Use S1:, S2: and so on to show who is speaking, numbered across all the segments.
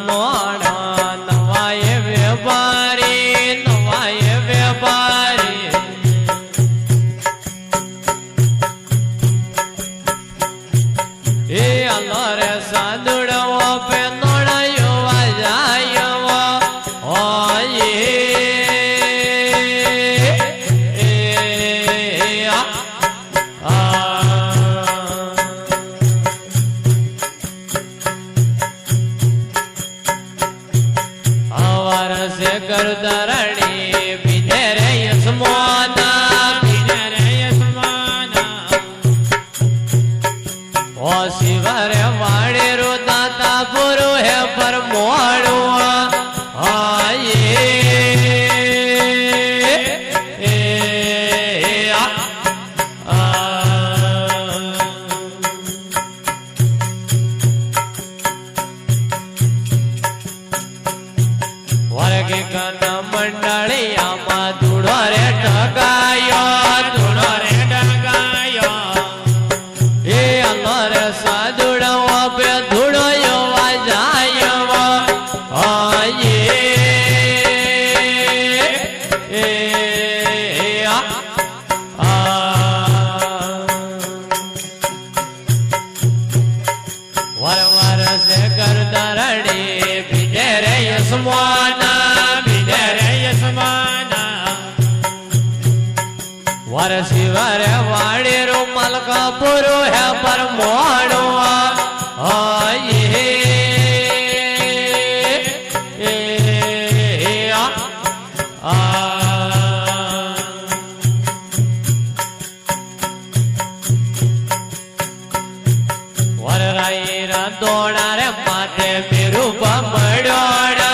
S1: નોણા નવાય વેપારી એ અલરે સાદુડવો પે નોણાયો વાજાયો ઓય કરદરણી બીજે રે યસમાના ઓ શિવરે વાડે રો દાતા પુરુ હે પર મોડું મંડળિયામાં ધૂળો રે ઢગાયો એ અમર સાદુડવો પે ધૂળો વાજાયો વર વર સે કરદરણી બીજે રે યસમાના वर शिवर वाड़े रो मलका पुरु है पर मोड़ो वर राई रा दौड़ा रे माथे मेरू बमड़ोड़ा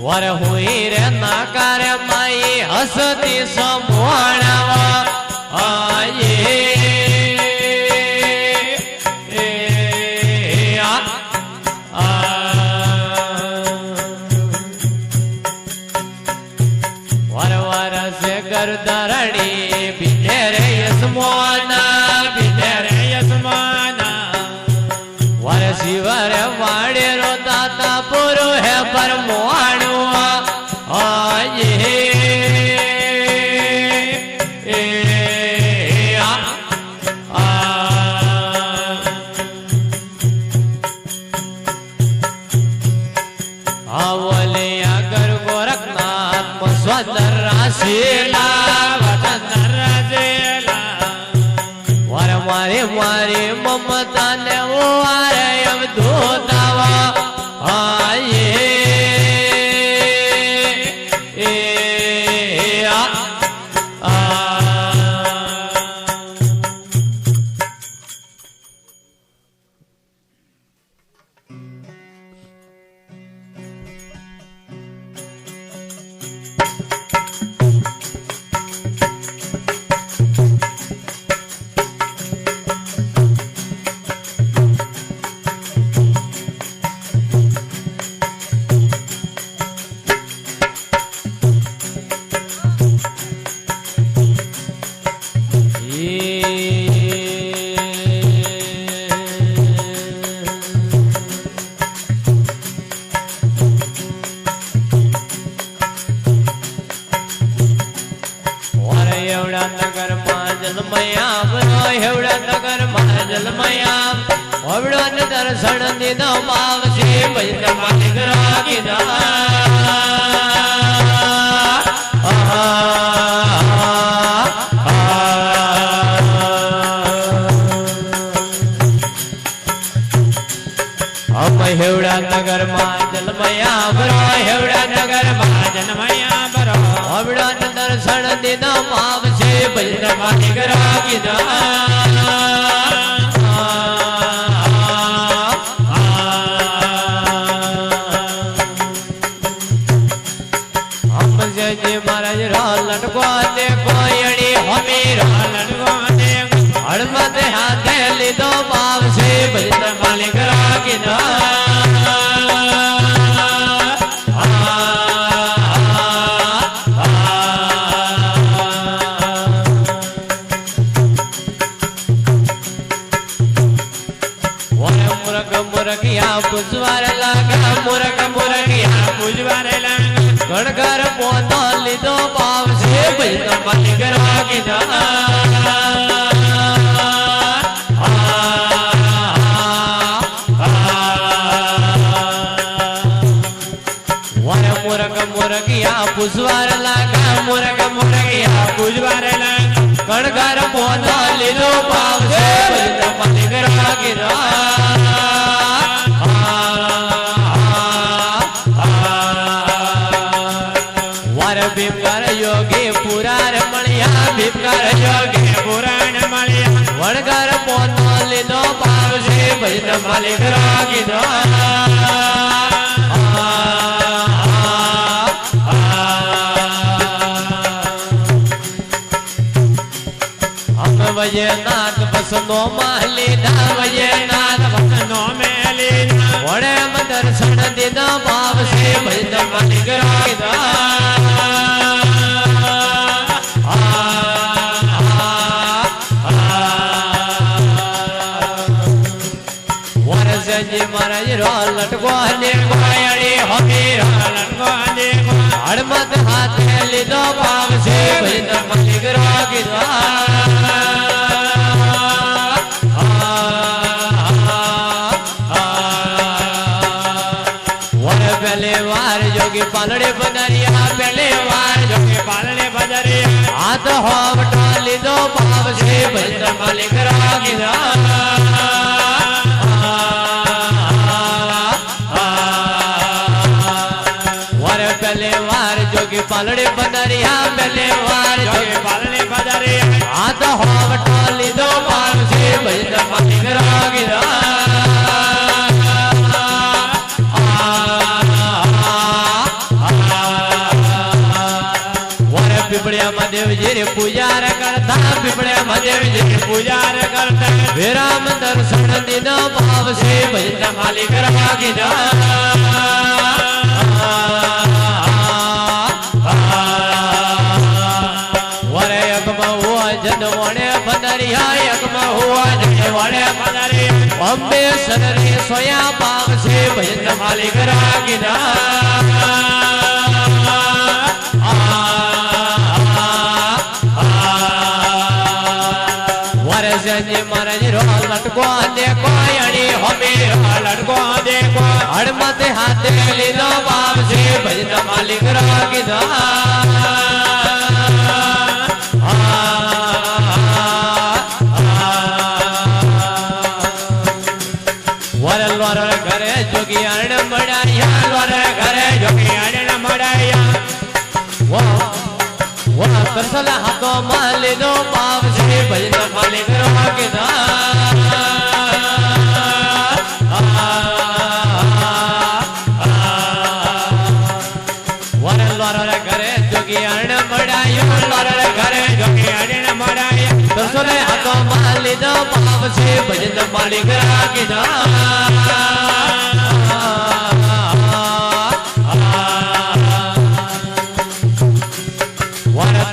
S1: वर हुई रे नाकारे माई हसती समोणवा वर वर से करदरणी बीजे रे यसमाना वर शिवर वाड़े रो दाता पुरु है पर मोड़ू आवलिया कर गोरखनाथ स्वतंत्र राशेला वर मारे ममता ने वो आरे अब धोतावा દર્શન દીધો માવશે ભજન માલિક રાખીના હેવડા નગર માં જલમયા ભરો હેવડા નગર માં જલમયા ભરો હવડા દર્શન દીધો માવશે ભજન માલિક રાખીના महाराज लटको दे कोयड़ी हमी लटको दे हड़मत हाथे लीधो बाप से भजन मालिक राखीना मुरगिया पुजवार लागा मुरगिया पुजवार लागा गणगर पोतो लीधो पाव से भजन मालिक रागीदा मुरगिया पुजवार लागा मुरगिया पुजवार लागा गणगर पोतो लीधो पाव से भजन मालिक रागीदा भीमकार योगी पुराण मलिया भीमकार योगी पुराण मलिया वणकर पोतो लीधो पाव से भजन मालिक रागीदा वजनाथ बसनो मालीना वजनाथ बसनो मेलीना वणे दर्शन दीदा भाव से भजन मालिक रागीदा महाराज रोलट गोने गोयड़ी हमीरा गोने हड़मत हाथ लीधो पाव से भजन मालिक रागीदा पहले वार जोगी पालड़े बदरिया पहले वार जोगी पालड़े बदरिया हाथ होवटा लीधो पाव से भजन मालिक रागीदा पहले वार जोगी पालड़े बदरिया पहले वार जोगी पालड़े बदरिया हाथ होवटा लीधो पाव से भजन मालिक रागीदा पिपड़िया महादेव जी रे पूजार करता पिपड़िया महादेव जी रे पूजार करता विराम दर्शन दीदा भाव से भजन मालिक रागीदा वरे अगमा हुआ जन वणे बदरिया अगमा हुआ जन वणे बदरिया अम्बे सदरे सोया भाव से भजन मालिक रागीदा महाराज रोलट को देखो अड़ी हमीरा लटको देखो हड़मत हाथ लीधो पाव से भजन मालिक रागीदा वर घरे जोगी अरण मड़ाया वर घरे जोगी अरण मड़ाया वो तरसल हाथों में लीधो पाव से भजन मालिक रागीदा वर घरे जोगी अरण मड़ायो वर घरे जोगी अरण मड़ाया तरसल हाथों में लीधो पाव से भजन मालिक रागीदा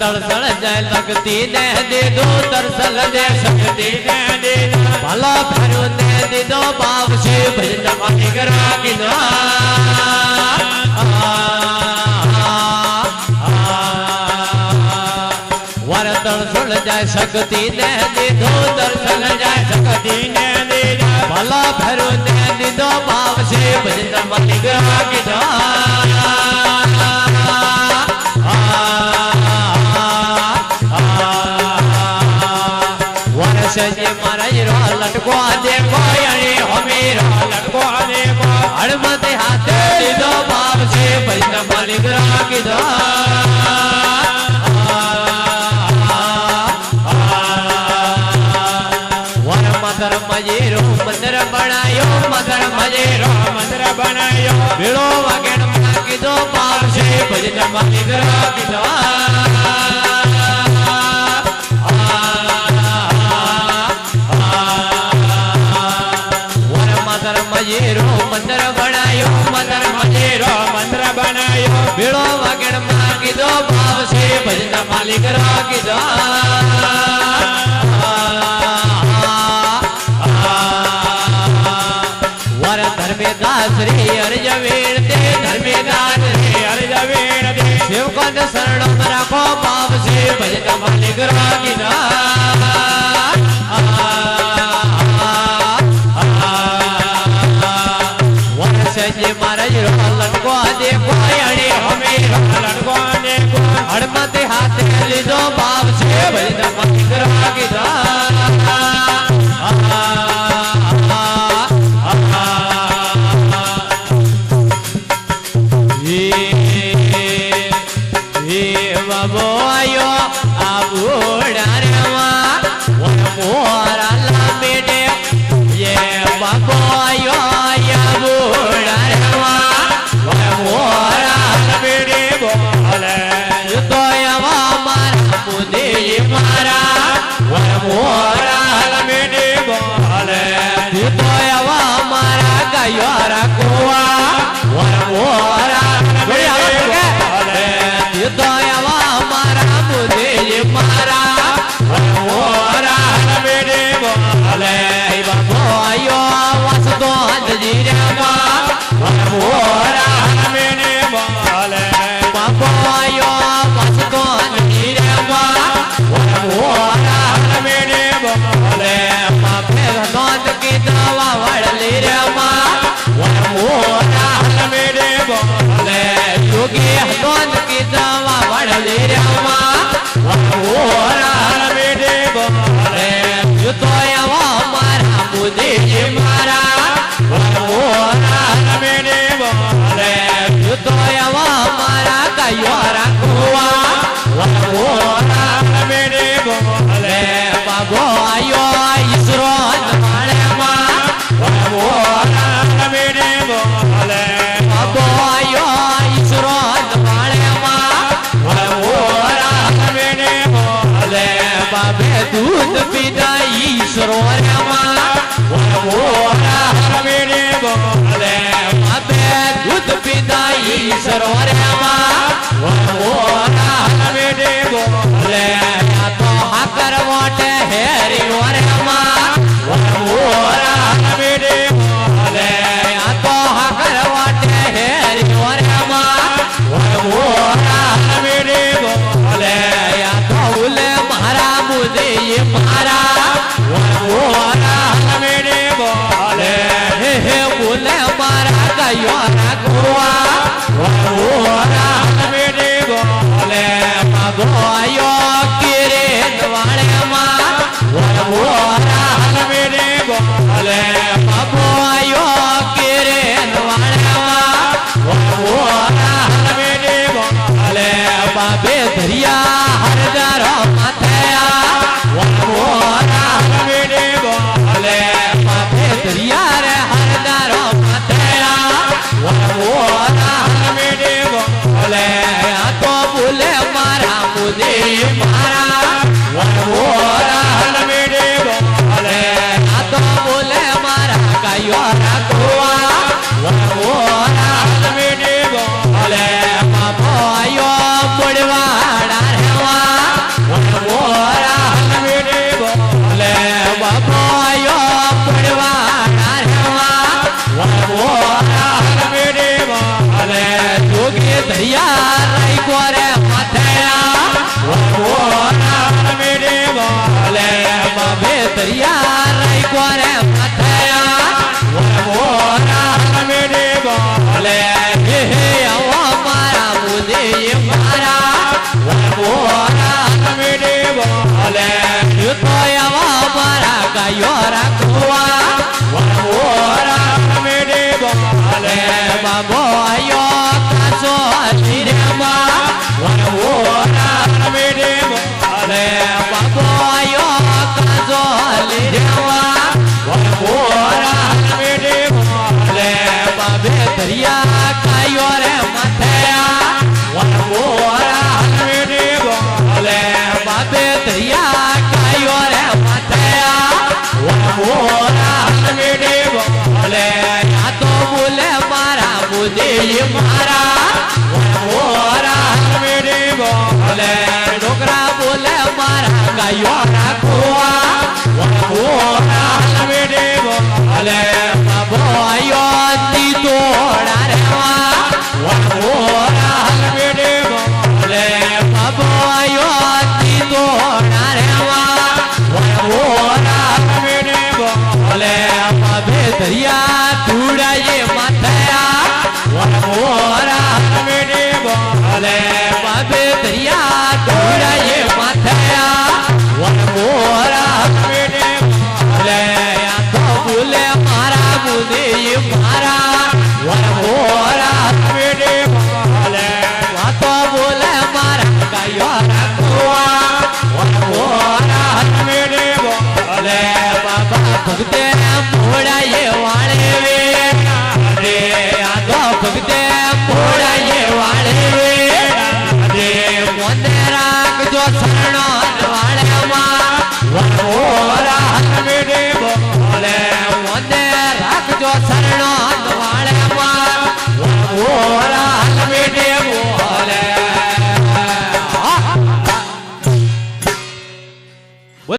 S1: तरसल जय लगती दे दो तरसल दे शक्ति दे भला भरो दे दो भाव से भजन मालिक रागीदा वर तरसल जय शक्ति दे दो तरसल जय शक्ति दे भला भरो दे दो भाव से भजन मालिक रागीदा सजे महाराज रोलट को देखो अड़ी हमीरा लटको देखो हड़मत हाथ लीधो पाव से भजन मालिक रागीदा वर मदर मजेरो मंदिर बनायो मदर मजेरो मंदिर बनायो बेड़ो वगैर मांगीदो पाव से भजन मालिक रागीदा मजेरो मंदिर बनायो मदर मजेरो मंदिर बनायो बेड़ो वगैर मांगीदो भाव से भजन मालिक रागीदा દાસ રે અરજવીર તે ધર્મીદાસ રે અરજવીર તે સેવકોને શરણમ રાખો ભાવ છે ભજન માલિક રાગીના વર્ષે મહારાજ લડકો દેખો અડે અમે લડકો દેખો હડમતે હાથે લીધો ભાવ છે ભજન માલિક રાગીના दूध पीता ईश्वरो दूध पीता ईश्वरो तो हाकर वोट हेरी तो हाकर वोट हेरी ધરિયા ધૂળા